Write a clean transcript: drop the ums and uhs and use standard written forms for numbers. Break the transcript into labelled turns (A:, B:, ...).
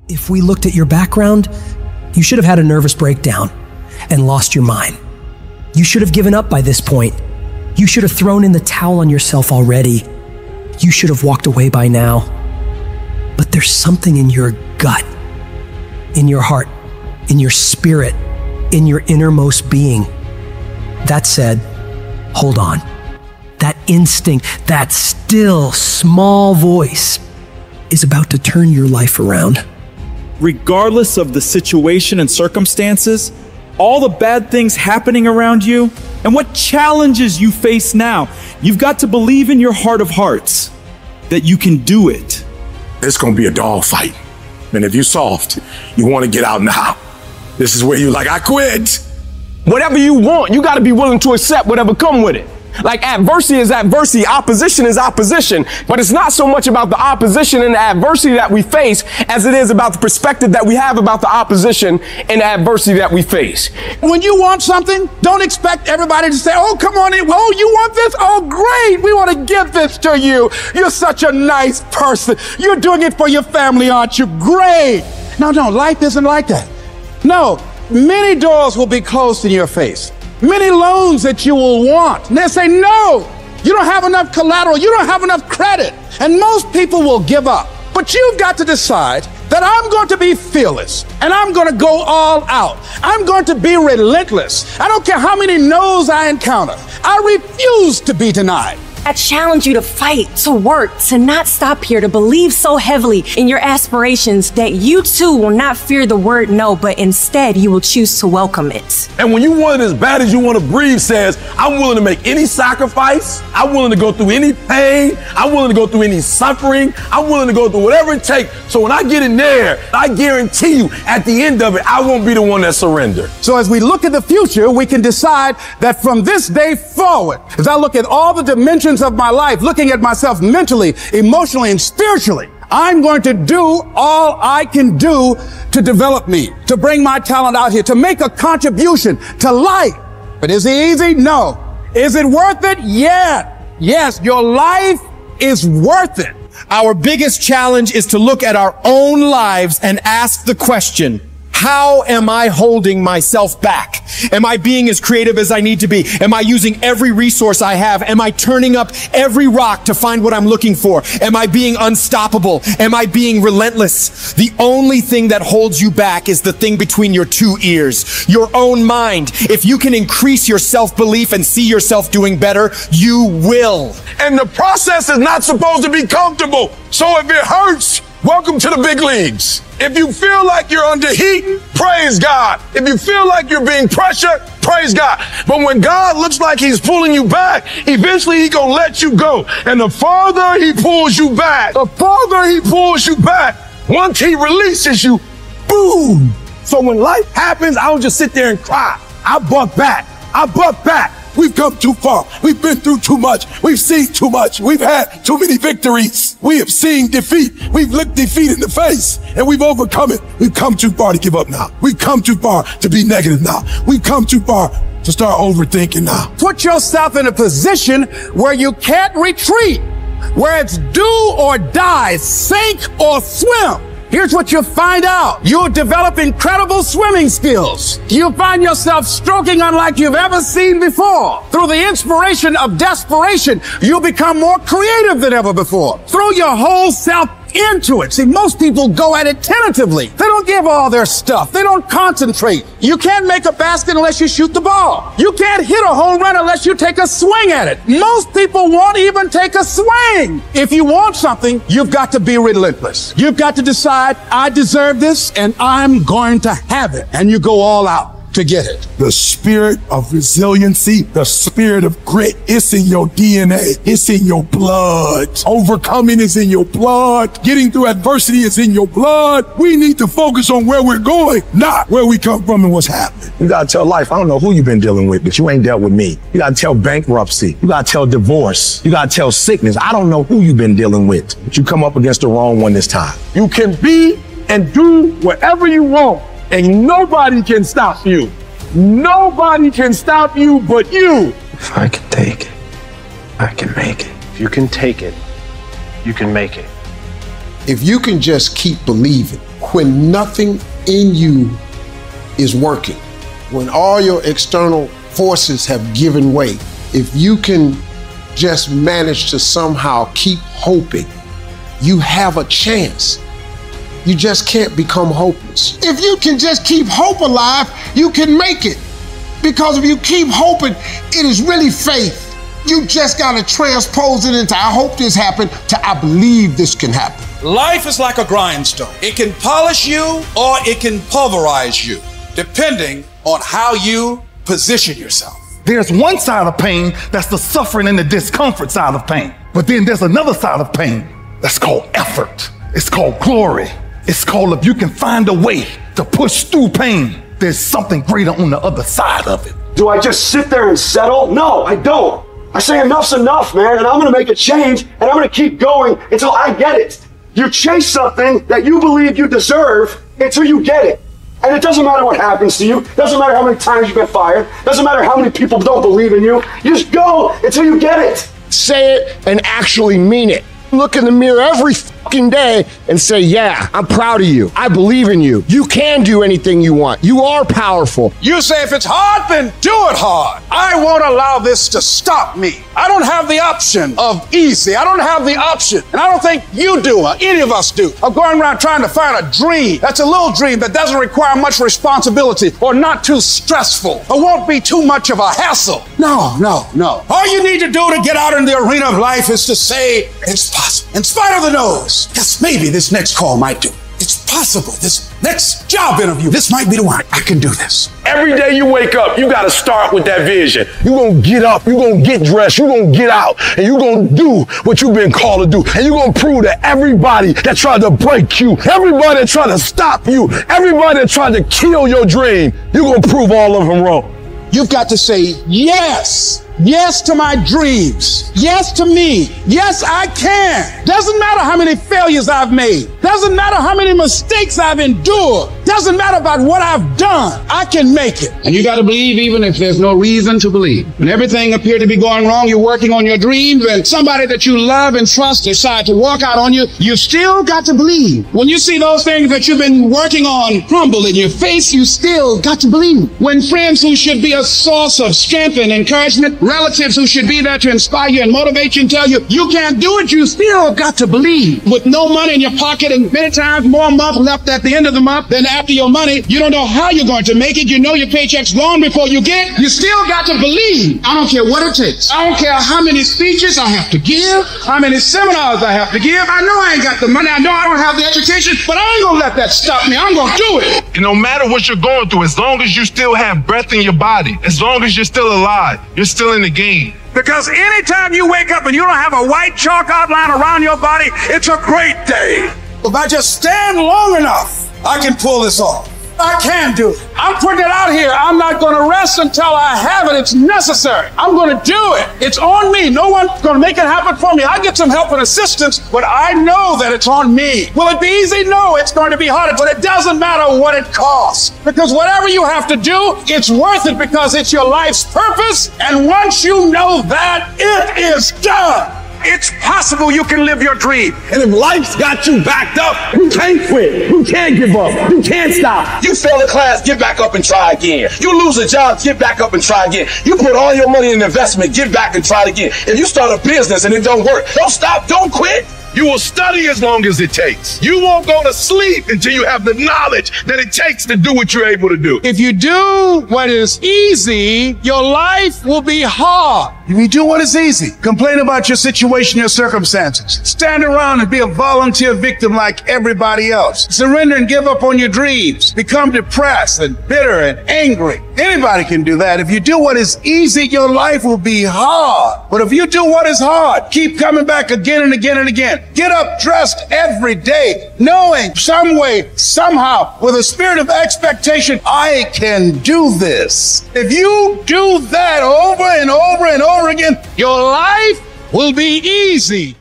A: If we looked at your background, you should have had a nervous breakdown and lost your mind. You should have given up by this point. You should have thrown in the towel on yourself already. You should have walked away by now. But there's something in your gut, in your heart, in your spirit, in your innermost being that said, hold on. That instinct, that still small voice is about to turn your life around.
B: Regardless of the situation and circumstances, all the bad things happening around you, and what challenges you face now, you've got to believe in your heart of hearts that you can do it.
C: It's gonna be a dog fight. And if you're soft, you wanna get out now. This is where you're like, I quit.
D: Whatever you want, you gotta be willing to accept whatever come with it. Like adversity is adversity, opposition is opposition, but it's not so much about the opposition and the adversity that we face as it is about the perspective that we have about the opposition and the adversity that we face.
E: When you want something, don't expect everybody to say, oh, come on in. Oh, you want this? Oh, great. We want to give this to you. You're such a nice person. You're doing it for your family, aren't you? Great. No, life isn't like that. No, many doors will be closed in your face. Many loans that you will want. And they'll say, no, you don't have enough collateral. You don't have enough credit. And most people will give up. But you've got to decide that I'm going to be fearless and I'm going to go all out. I'm going to be relentless. I don't care how many no's I encounter. I refuse to be denied.
F: I challenge you to fight, to work, to not stop here, to believe so heavily in your aspirations that you too will not fear the word no, but instead you will choose to welcome it.
G: And when you want it as bad as you want to breathe says, I'm willing to make any sacrifice. I'm willing to go through any pain. I'm willing to go through any suffering. I'm willing to go through whatever it takes. So when I get in there, I guarantee you at the end of it, I won't be the one that surrendered.
E: So as we look at the future, we can decide that from this day forward, as I look at all the dimensions of my life, looking at myself mentally, emotionally, and spiritually, I'm going to do all I can do to develop me, to bring my talent out here, to make a contribution to life. But is it easy? No. Is it worth it? Yeah. Yes, your life is worth it.
H: Our biggest challenge is to look at our own lives and ask the question, how am I holding myself back? Am I being as creative as I need to be? Am I using every resource I have? Am I turning up every rock to find what I'm looking for? Am I being unstoppable? Am I being relentless? The only thing that holds you back is the thing between your two ears, your own mind. If you can increase your self-belief and see yourself doing better, you will.
G: And the process is not supposed to be comfortable. So if it hurts, welcome to the big leagues. If you feel like you're under heat, praise God. If you feel like you're being pressured, praise God. But when God looks like he's pulling you back, eventually he's going to let you go. And the farther he pulls you back, once he releases you, boom. So when life happens, I don't just sit there and cry. I buck back.
C: We've come too far. We've been through too much. We've seen too much. We've had too many victories. We have seen defeat. We've looked defeat in the face and we've overcome it. We've come too far to give up now. We've come too far to be negative now. We've come too far to start overthinking now.
E: Put yourself in a position where you can't retreat, where it's do or die, sink or swim. Here's what you'll find out. You'll develop incredible swimming skills. You'll find yourself stroking unlike you've ever seen before. Through the inspiration of desperation, you'll become more creative than ever before. Throw your whole self into it. See, most people go at it tentatively. They don't give all their stuff. They don't concentrate. You can't make a basket unless you shoot the ball. You can't hit a home run unless you take a swing at it. Most people won't even take a swing. If you want something, you've got to be relentless. You've got to decide, I deserve this and I'm going to have it. And you go all out to get it.
C: The spirit of resiliency, the spirit of grit, it's in your DNA. It's in your blood. Overcoming is in your blood. Getting through adversity is in your blood. We need to focus on where we're going, not where we come from and what's happening.
I: You gotta tell life, I don't know who you've been dealing with, but you ain't dealt with me. You gotta tell bankruptcy. You gotta tell divorce. You gotta tell sickness. I don't know who you've been dealing with, but you come up against the wrong one this time.
G: You can be and do whatever you want. And nobody can stop you. Nobody can stop you but you.
J: If I can take it, I can make it.
K: If you can take it, you can make it.
L: If you can just keep believing,
C: when nothing in you is working, when all your external forces have given way, if you can just manage to somehow keep hoping, you have a chance. You just can't become hopeless. If you can just keep hope alive, you can make it. Because if you keep hoping, it is really faith. You just gotta transpose it into I hope this happened to I believe this can happen.
E: Life is like a grindstone. It can polish you or it can pulverize you, depending on how you position yourself.
K: There's one side of pain that's the suffering and the discomfort side of pain. But then there's another side of pain that's called effort. It's called glory. It's called if you can find a way to push through pain, there's something greater on the other side of it.
L: Do I just sit there and settle? No, I don't. I say enough's enough, man, and I'm gonna make a change, and I'm gonna keep going until I get it. You chase something that you believe you deserve until you get it. And it doesn't matter what happens to you. Doesn't matter how many times you've been fired. Doesn't matter how many people don't believe in you. You just go until you get it.
M: Say it and actually mean it. Look in the mirror every fucking day and say, yeah, I'm proud of you. I believe in you. You can do anything you want. You are powerful.
E: You say if it's hard, then do it hard. I won't allow this to stop me. I don't have the option of easy. I don't have the option, and I don't think you do, or any of us do, of going around trying to find a dream that's a little dream that doesn't require much responsibility or not too stressful or won't be too much of a hassle. No, no, no. All you need to do to get out in the arena of life is to say, it's possible. In spite of the no's, yes, maybe this next call might do. It's possible. This next job interview, this might be the one. I can do this.
G: Every day you wake up, you got to start with that vision. You're going to get up, you're going to get dressed, you're going to get out, and you're going to do what you've been called to do. And you're going to prove that everybody that tried to break you, everybody that tried to stop you, everybody that tried to kill your dream, you're going to prove all of them wrong.
E: You've got to say yes. Yes to my dreams. Yes to me. Yes, I can. Doesn't matter how many failures I've made. Doesn't matter how many mistakes I've endured. Doesn't matter about what I've done. I can make it. And you got to believe even if there's no reason to believe. When everything appeared to be going wrong, you're working on your dreams, and somebody that you love and trust decide to walk out on you, you still got to believe. When you see those things that you've been working on crumble in your face, you still got to believe. When friends who should be a source of strength and encouragement, relatives who should be there to inspire you and motivate you and tell you you can't do it, you still got to believe. With no money in your pocket and many times more month left at the end of the month than after your money, you don't know how you're going to make it. You know your paycheck's gone before you get it. You still got to believe. I don't care what it takes. I don't care how many speeches I have to give, how many seminars I have to give. I know I ain't got the money. I know I don't have the education, but I ain't gonna let that stop me. I'm gonna do it.
G: And no matter what you're going through, as long as you still have breath in your body, as long as you're still alive, you're still in the game.
E: Because anytime you wake up and you don't have a white chalk outline around your body, it's a great day. If I just stand long enough, I can pull this off. I can do it. I'm putting it out here. I'm not going to rest until I have it. It's necessary. I'm going to do it. It's on me. No one's going to make it happen for me. I get some help and assistance, but I know that it's on me. Will it be easy? No, it's going to be harder, but it doesn't matter what it costs. Because whatever you have to do, it's worth it because it's your life's purpose. And once you know that, it is done. It's possible you can live your dream.
G: And if life's got you backed up, you can't quit. You can't give up. You can't stop.
L: You fail a class, get back up and try again. You lose a job, get back up and try again. You put all your money in investment, get back and try it again. If you start a business and it don't work, don't stop, don't quit.
G: You will study as long as it takes. You won't go to sleep until you have the knowledge that it takes to do what you're able to do.
E: If you do what is easy, your life will be hard. If you do what is easy, complain about your situation, your circumstances. Stand around and be a volunteer victim like everybody else. Surrender and give up on your dreams. Become depressed and bitter and angry. Anybody can do that. If you do what is easy, your life will be hard. But if you do what is hard, keep coming back again and again and again. Get up dressed every day, knowing some way, somehow, with a spirit of expectation, I can do this. If you do that over and over and over again, your life will be easy.